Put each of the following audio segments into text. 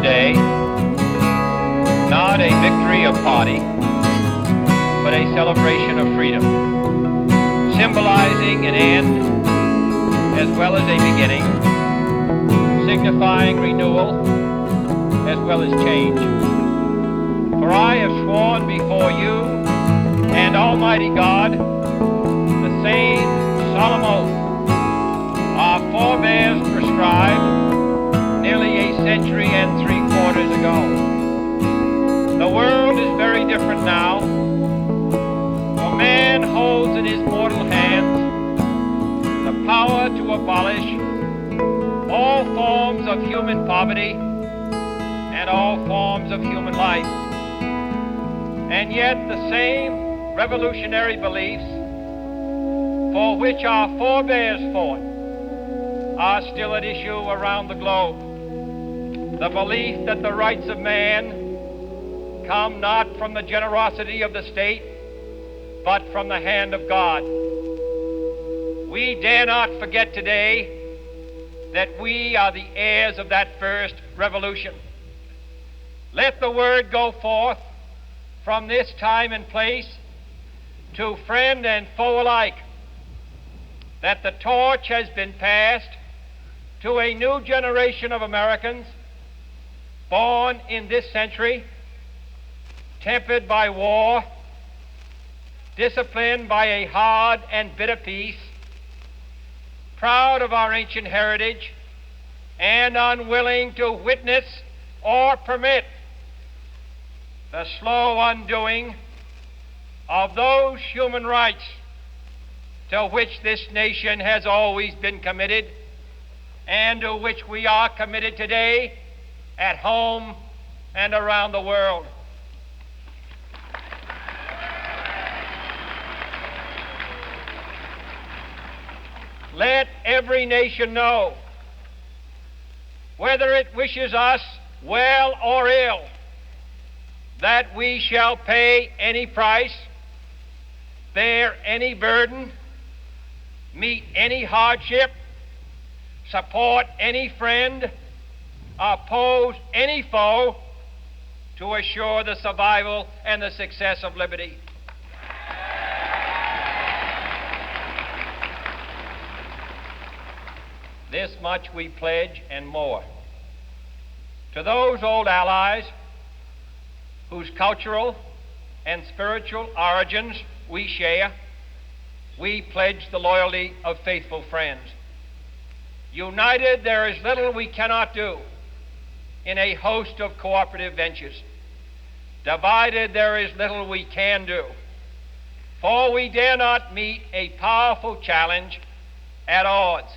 today, not a victory of party, but a celebration of freedom, symbolizing an end as well as a beginning, signifying renewal as well as change. For I have sworn before you and Almighty God the same solemn oath our forebears prescribed nearly a century and 3/4 ago. The world is very different now, for man holds in his mortal hands the power to abolish all forms of human poverty and all forms of human life. And yet the same revolutionary beliefs for which our forebears fought are still at issue around the globe. The belief that the rights of man come not from the generosity of the state, but from the hand of God. We dare not forget today that we are the heirs of that first revolution. Let the word go forth from this time and place to friend and foe alike that the torch has been passed to a new generation of Americans born in this century, tempered by war, disciplined by a hard and bitter peace, proud of our ancient heritage, and unwilling to witness or permit the slow undoing of those human rights to which this nation has always been committed and to which we are committed today at home and around the world. Let every nation know, whether it wishes us well or ill, that we shall pay any price, bear any burden, meet any hardship, support any friend, oppose any foe to assure the survival and the success of liberty. This much we pledge and more. To those old allies whose cultural and spiritual origins we share, we pledge the loyalty of faithful friends. United, there is little we cannot do in a host of cooperative ventures. Divided, there is little we can do, for we dare not meet a powerful challenge at odds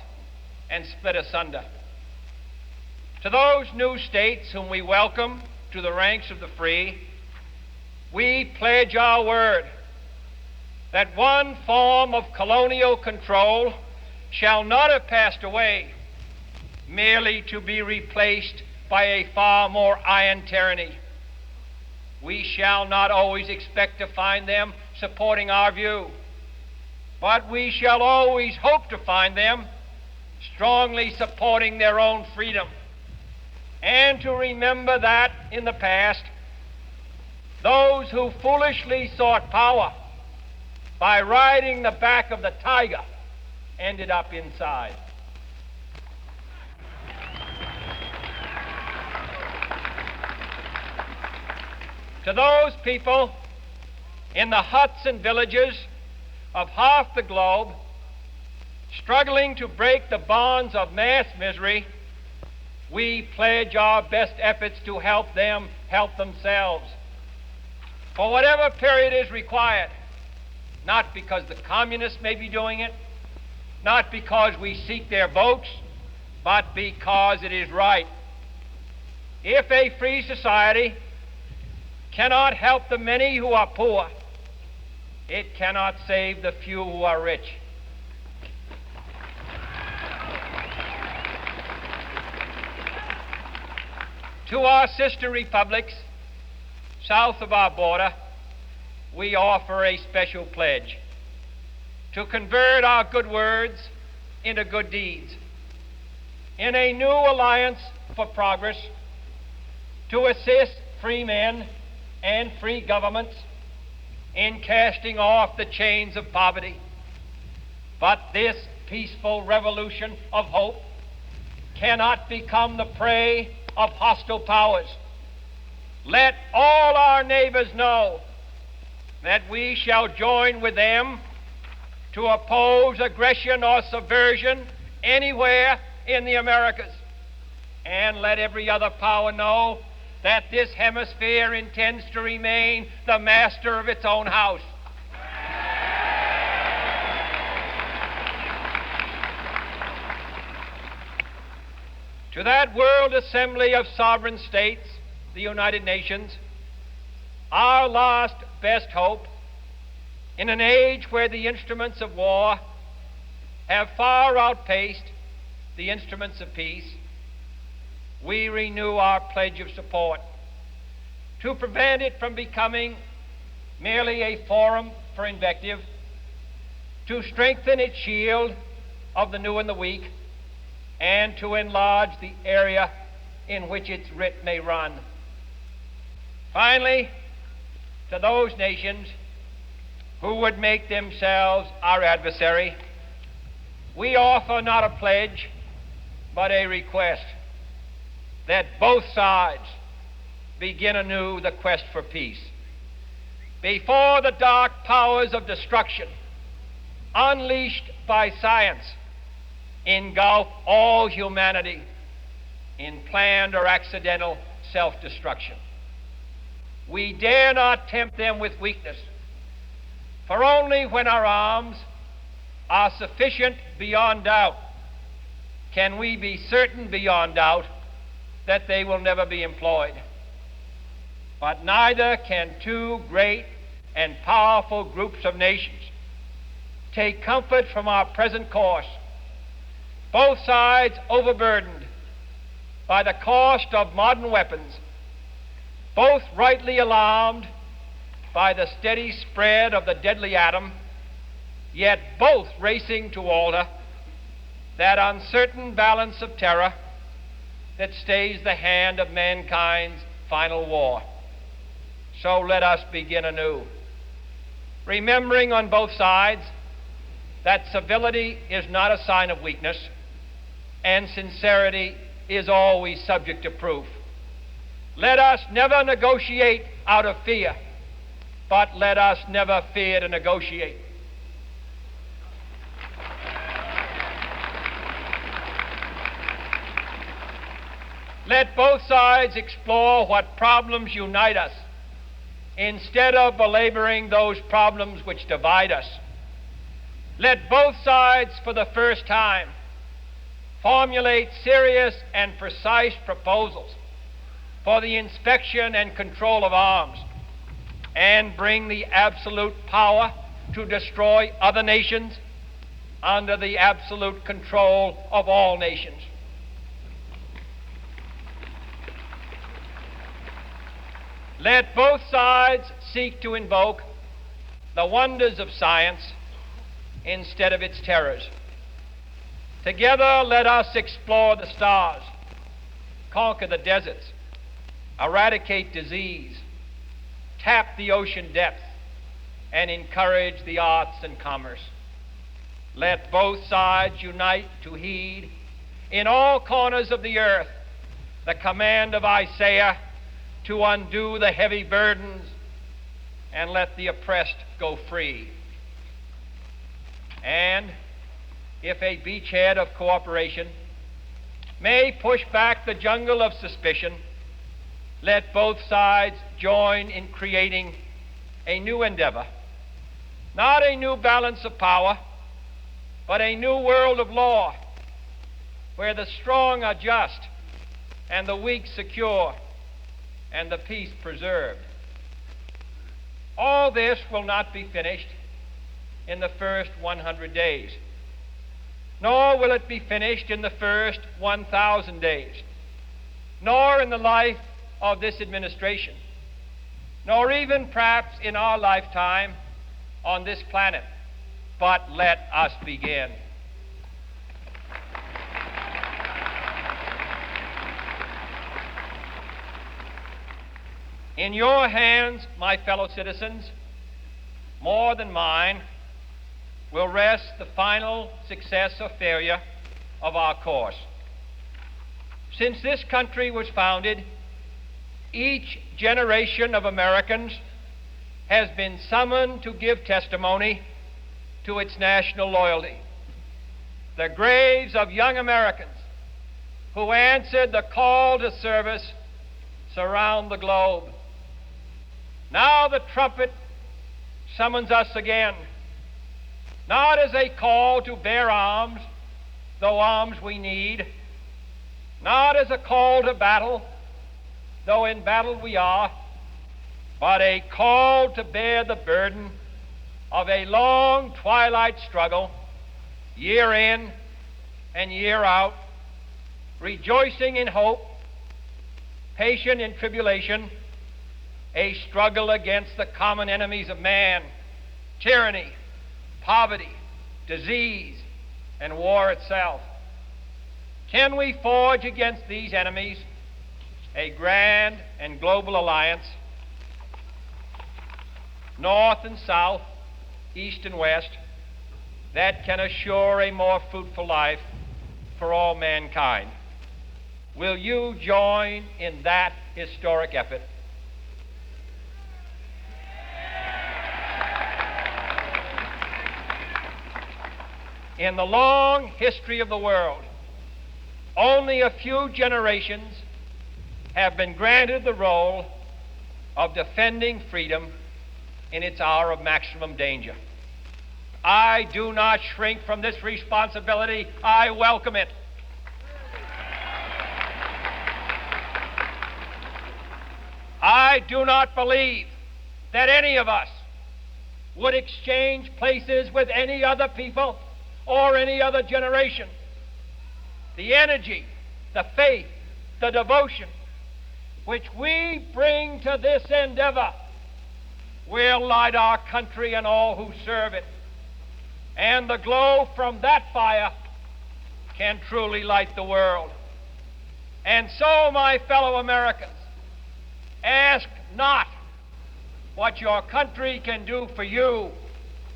and split asunder. To those new states whom we welcome to the ranks of the free, we pledge our word that one form of colonial control shall not have passed away, merely to be replaced by a far more iron tyranny. We shall not always expect to find them supporting our view, but we shall always hope to find them strongly supporting their own freedom, and to remember that in the past, those who foolishly sought power by riding the back of the tiger ended up inside. To those people in the huts and villages of half the globe struggling to break the bonds of mass misery, we pledge our best efforts to help them help themselves for whatever period is required, not because the communists may be doing it, not because we seek their votes, but because it is right. If a free society cannot help the many who are poor, it cannot save the few who are rich. To our sister republics south of our border, we offer a special pledge to convert our good words into good deeds. In a new alliance for progress, to assist free men and free governments in casting off the chains of poverty. But this peaceful revolution of hope cannot become the prey of hostile powers. Let all our neighbors know that we shall join with them to oppose aggression or subversion anywhere in the Americas. And let every other power know that this hemisphere intends to remain the master of its own house. To that World Assembly of Sovereign States, the United Nations, our last best hope, in an age where the instruments of war have far outpaced the instruments of peace, we renew our pledge of support to prevent it from becoming merely a forum for invective, to strengthen its shield of the new and the weak, and to enlarge the area in which its writ may run. Finally, to those nations who would make themselves our adversary, we offer not a pledge, but a request that both sides begin anew the quest for peace. Before the dark powers of destruction, unleashed by science, engulf all humanity in planned or accidental self-destruction, we dare not tempt them with weakness, for only when our arms are sufficient beyond doubt can we be certain beyond doubt that they will never be employed. But neither can two great and powerful groups of nations take comfort from our present course, both sides overburdened by the cost of modern weapons, both rightly alarmed by the steady spread of the deadly atom, yet both racing to alter that uncertain balance of terror that stays the hand of mankind's final war. So let us begin anew, remembering on both sides that civility is not a sign of weakness, and sincerity is always subject to proof. Let us never negotiate out of fear, but let us never fear to negotiate. Let both sides explore what problems unite us, instead of belaboring those problems which divide us. Let both sides, for the first time, formulate serious and precise proposals for the inspection and control of arms, and bring the absolute power to destroy other nations under the absolute control of all nations. Let both sides seek to invoke the wonders of science instead of its terrors. Together, let us explore the stars, conquer the deserts, eradicate disease, tap the ocean depths, and encourage the arts and commerce. Let both sides unite to heed in all corners of the earth the command of Isaiah to undo the heavy burdens and let the oppressed go free. And if a beachhead of cooperation may push back the jungle of suspicion, let both sides join in creating a new endeavor, not a new balance of power, but a new world of law, where the strong are just and the weak secure and the peace preserved. All this will not be finished in the first 100 days, nor will it be finished in the first 1,000 days, nor in the life of this administration, nor even perhaps in our lifetime on this planet. But let us begin. In your hands, my fellow citizens, more than mine, will rest the final success or failure of our course. Since this country was founded, each generation of Americans has been summoned to give testimony to its national loyalty. The graves of young Americans who answered the call to service surround the globe. Now the trumpet summons us again, not as a call to bear arms, though arms we need, not as a call to battle, though in battle we are, but a call to bear the burden of a long twilight struggle, year in and year out, rejoicing in hope, patient in tribulation, a struggle against the common enemies of man, tyranny, poverty, disease, and war itself. Can we forge against these enemies a grand and global alliance, north and south, east and west, that can assure a more fruitful life for all mankind? Will you join in that historic effort? In the long history of the world, only a few generations have been granted the role of defending freedom in its hour of maximum danger. I do not shrink from this responsibility. I welcome it. I do not believe that any of us would exchange places with any other people or any other generation. The energy, the faith, the devotion which we bring to this endeavor will light our country and all who serve it. And the glow from that fire can truly light the world. And so, my fellow Americans, ask not what your country can do for you,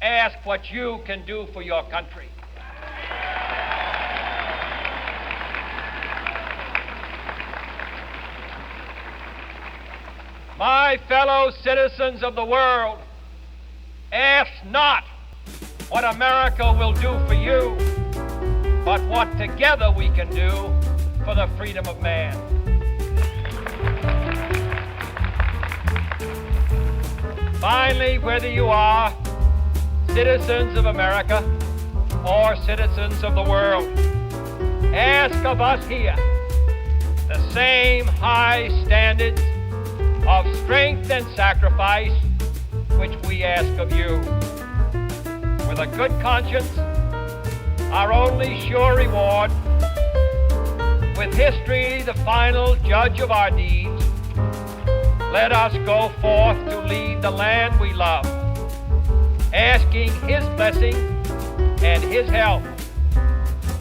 ask what you can do for your country. My fellow citizens of the world, ask not what America will do for you, but what together we can do for the freedom of man. Finally, whether you are citizens of America or citizens of the world, ask of us here the same high standards of strength and sacrifice which we ask of you. With a good conscience, our only sure reward, with history the final judge of our deeds, let us go forth to lead the land we love, asking His blessing and His help,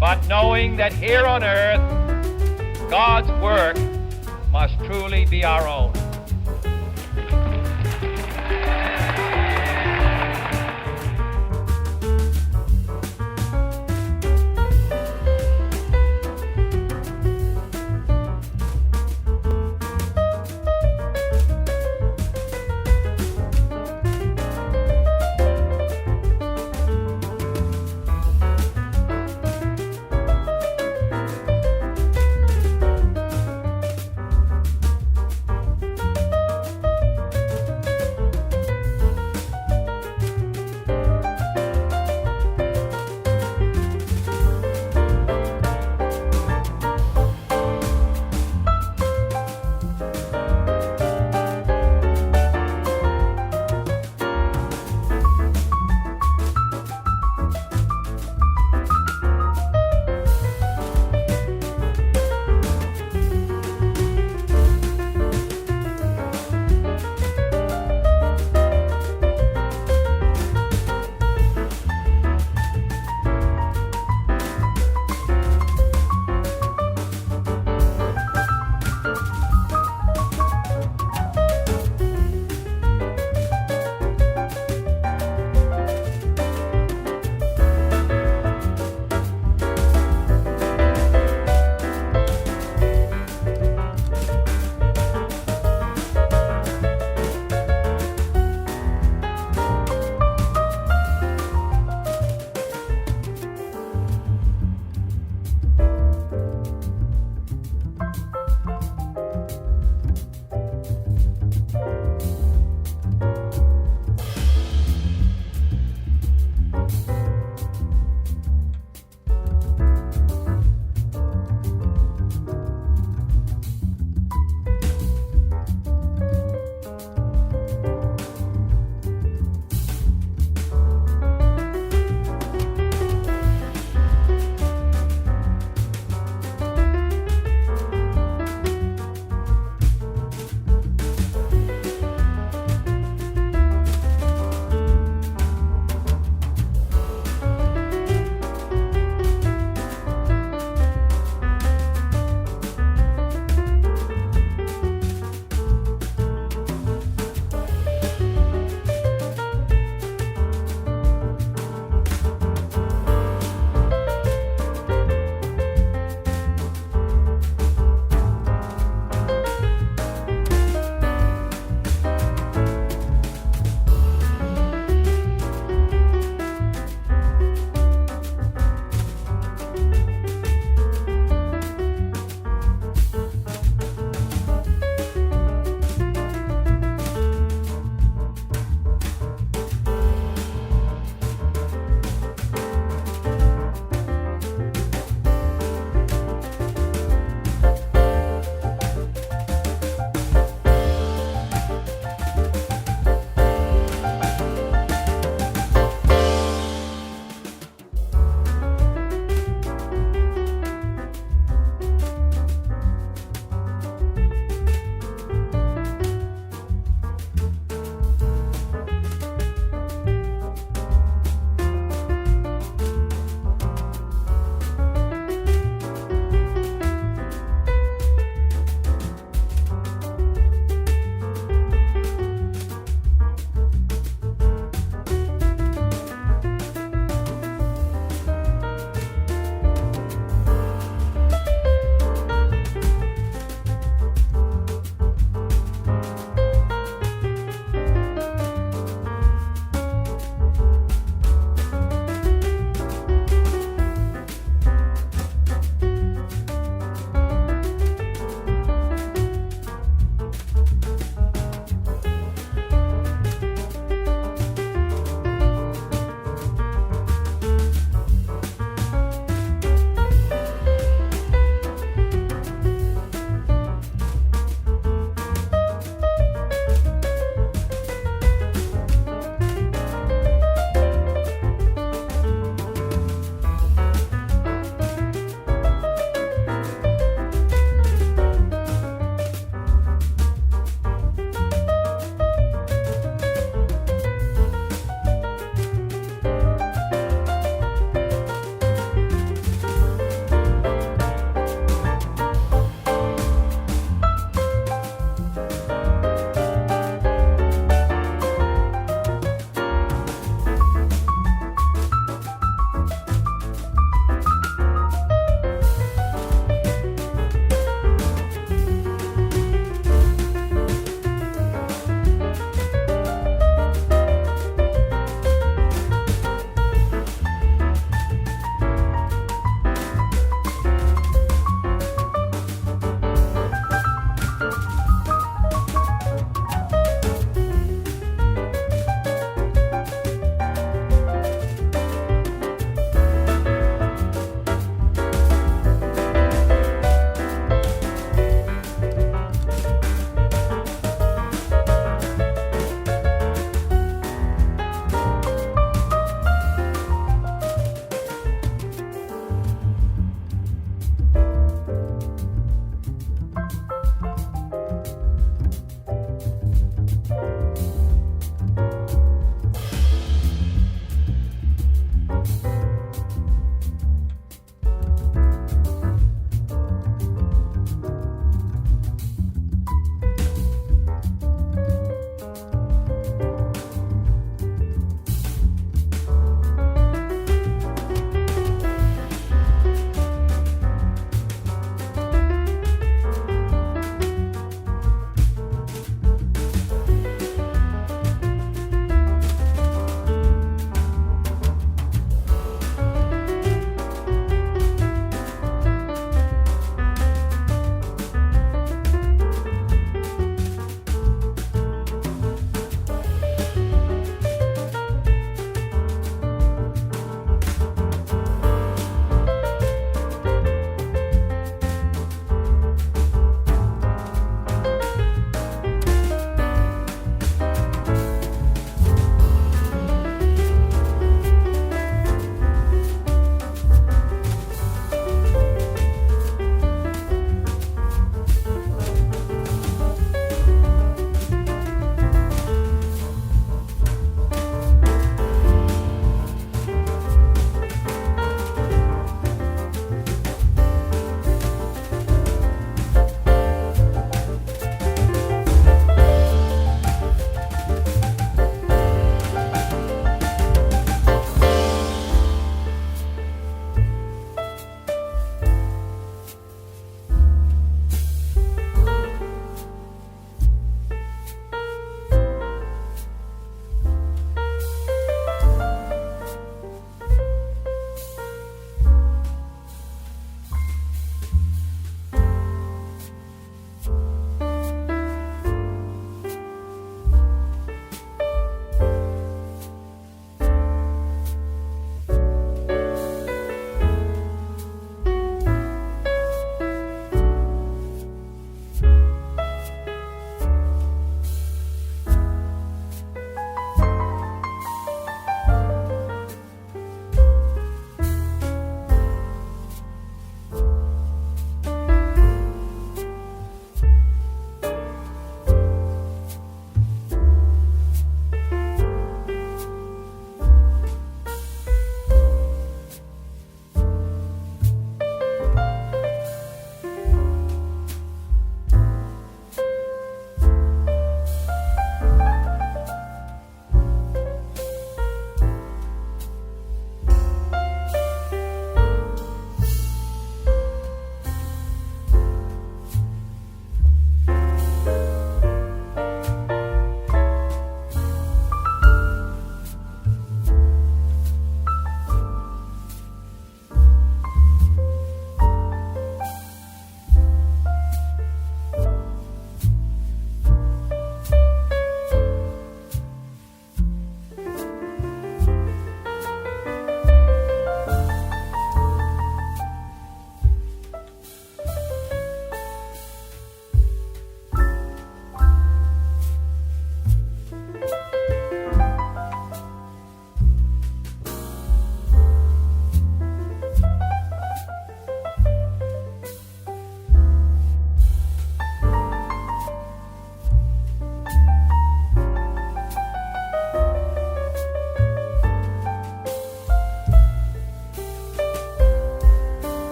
but knowing that here on earth, God's work must truly be our own.